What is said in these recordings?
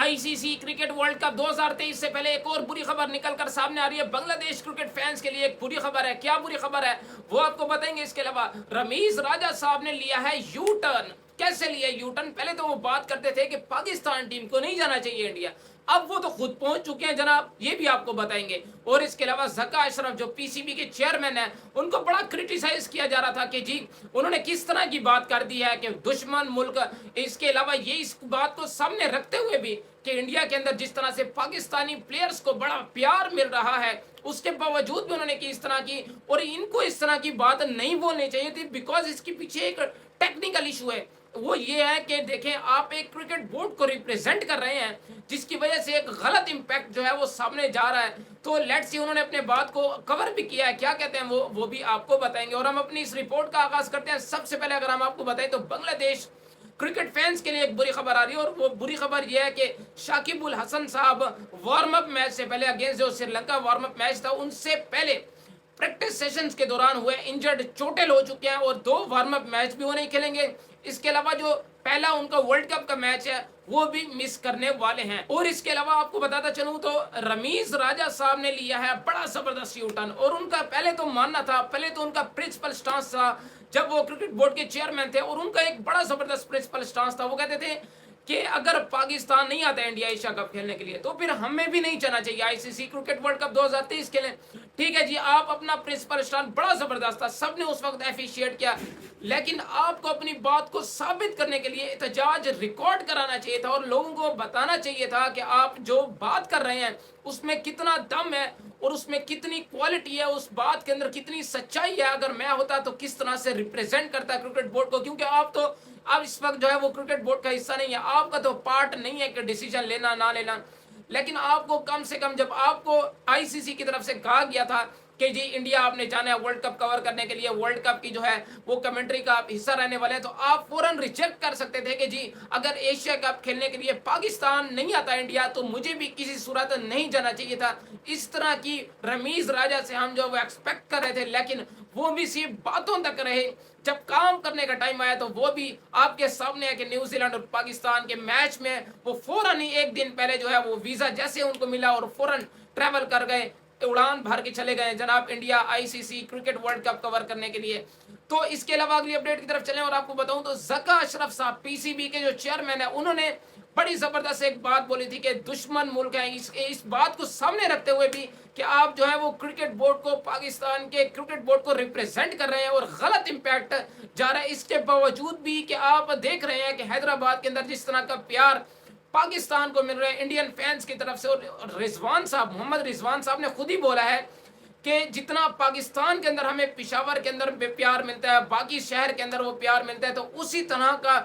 ICC cricket world cup 2023 से पहले एक और बुरी खबर निकलकर सामने आ रही है। बांग्लादेश क्रिकेट फैंस के लिए एक बुरी खबर है। क्या बुरी खबर है वो आपको बताएंगे। इसके अलावा रमीज राजा साहब ने लिया है यू टर्न। कैसे लिया यू टर्न? पहले तो वो बात करते थे कि पाकिस्तान टीम को नहीं जाना चाहिए इंडिया, अब वो तो खुद पहुंच चुके हैं जनाब, ये भी आपको बताएंगे। और इसके अलावा ज़का अशरफ जो पीसीबी के चेयरमैन हैं, उनको बड़ा क्रिटिसाइज किया जा रहा था कि जी उन्होंने किस तरह की बात कर दी है कि दुश्मन मुल्क। इसके अलावा ये इस बात को सामने रखते हुए भी कि इंडिया के अंदर जिस तरह से पाकिस्तानी प्लेयर्स को बड़ा प्यार मिल रहा है, उसके बावजूद भी उन्होंने की इस तरह की, और इनको इस तरह की बात नहीं बोलनी चाहिए थी बिकॉज इसके पीछे एक टेक्निकल इशू है। वो ये है कि देखें, आप एक क्रिकेट बोर्ड को रिप्रेजेंट कर रहे हैं जिसकी वजह से एक गलत इंपैक्ट जो है वो सामने जा रहा है। तो लेट्स सी, उन्होंने अपने बात को कवर भी किया है, क्या कहते हैं वो भी आपको बताएंगे। और हम अपनी इस रिपोर्ट का आगाज करते हैं। सबसे पहले अगर हम आपको बताएं तो बांग्लादेश क्रिकेट फैंस के लिए एक बुरी खबर आ रही है, और वो बुरी खबर यह है कि शाकिब उल हसन साहब वार्म अप मैच से पहले अगेंस्ट जो श्रीलंका वार्म अप मैच था उनसे पहले प्रैक्टिस सेशंस के दौरान हुए इंजर्ड, चोटिल हो चुके हैं और 2 वार्म अप मैच भी वो नहीं खेलेंगे। इसके अलावा जो पहला उनका वर्ल्ड कप का मैच है वो भी मिस करने वाले हैं। और इसके अलावा आपको बताता चलूं तो रमीज राजा साहब ने लिया है बड़ा जबरदस्त यू टर्न। और उनका पहले तो मानना था, पहले तो उनका प्रिंसिपल स्टांस था जब वो क्रिकेट बोर्ड के चेयरमैन थे, और उनका एक बड़ा जबरदस्त प्रिंसिपल स्टांस था। वो कहते थे कि अगर पाकिस्तान नहीं आता इंडिया एशिया कप खेलने के लिए तो फिर हमें भी नहीं जाना चाहिए आईसीसी क्रिकेट वर्ल्ड कप 2023 खेलें। ठीक है जी, आप अपना प्रिंसिपल स्टांस बड़ा जबरदस्त था, सबने उस वक्त एफिशिएट किया, लेकिन आपको अपनी बात को साबित करने के लिए एहतजाज रिकॉर्ड कराना चाहिए था और लोगों को बताना चाहिए था कि आप जो बात कर रहे हैं उसमें कितना दम है और उसमें कितनी क्वालिटी है, उस बात के अंदर कितनी सच्चाई है। अगर मैं होता तो किस तरह से रिप्रेजेंट करता क्रिकेट बोर्ड को, क्योंकि आप इस वक्त जो है वो क्रिकेट बोर्ड का हिस्सा नहीं है, आपका तो पार्ट नहीं है कि डिसीजन लेना ना लेना। लेकिन आपको कम से कम, जब आपको आईसीसी की तरफ से कहा गया था कि जी इंडिया आपने जाना है वर्ल्ड कप कवर करने के लिए, वर्ल्ड कप की जो है वो कमेंट्री का आप हिस्सा रहने वाले हैं, तो आप फौरन रिजेक्ट कर सकते थे कि जी अगर एशिया कप खेलने के लिए पाकिस्तान नहीं आता इंडिया तो मुझे भी किसी सूरत नहीं जाना चाहिए था। इस तरह की रमीज राजा से हम जो वो एक्सपेक्ट कर रहे थे, लेकिन वो भी सिर्फ बातों तक रहे। जब काम करने का टाइम आया तो वो भी आपके सामने है कि न्यूजीलैंड और पाकिस्तान के मैच में वो फौरन ही एक दिन पहले जो है वो वीजा जैसे उनको मिला और फौरन ट्रैवल कर गए, उड़ान भर के चले गए जनाब India ICC cricket world cup cover करने के लिए। तो इसके अलावा अगली अपडेट की तरफ चलें और आपको बताऊं तो ज़का अशरफ साहब पीसीबी के जो चेयरमैन है, उन्होंने बड़ी जबरदस्त एक बात बोली थी कि दुश्मन मुल्क है। इस बात को सामने रखते हुए भी कि आप जो है वो क्रिकेट बोर्ड को, पाकिस्तान के क्रिकेट बोर्ड को रिप्रेजेंट कर रहे हैं और गलत इंपैक्ट जा रहा है। इसके बावजूद भी कि आप देख रहे हैं कि हैदराबाद के अंदर जिस तरह का प्यार पाकिस्तान को मिल रहा है इंडियन फैंस की तरफ से, और रिजवान साहब, मोहम्मद रिजवान साहब ने खुद ही बोला है कि जितना पाकिस्तान के अंदर हमें पिशावर के अंदर प्यार मिलता है, बाकी शहर के अंदर वो प्यार मिलता है, तो उसी तरह का,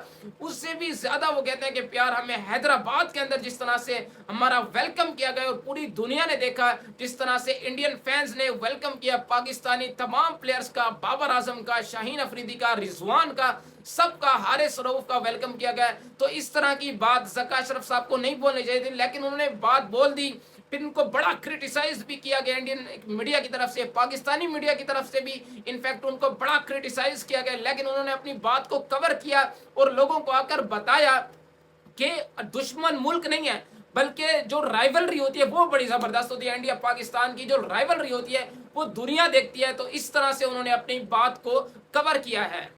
उससे भी ज्यादा वो कहते हैं कि प्यार हमें हैदराबाद के अंदर जिस तरह से हमारा वेलकम किया गया और पूरी दुनिया ने देखा जिस तरह से इंडियन फैंस ने वेलकम किया पाकिस्तानी तमाम प्लेयर्स का, बाबर आजम का, शाहीन अफरीदी का, रिजवान का, सबका, हारिस रऊफ का वेलकम किया गया। तो इस तरह की बात ज़का अशरफ साहब को नहीं बोलनी चाहिए थी, लेकिन उन्होंने बात बोल दी। फिर उनको बड़ा क्रिटिसाइज भी किया गया इंडियन मीडिया की तरफ से, पाकिस्तानी मीडिया की तरफ से भी इनफैक्ट उनको बड़ा क्रिटिसाइज किया गया, लेकिन उन्होंने अपनी बात को कवर किया और लोगों को आकर बताया कि दुश्मन मुल्क नहीं है बल्कि जो राइवलरी होती है वो बड़ी जबरदस्त होती है। इंडिया पाकिस्तान की जो राइवलरी होती है वो दुनिया देखती है। तो इस तरह से उन्होंने अपनी बात को कवर किया है।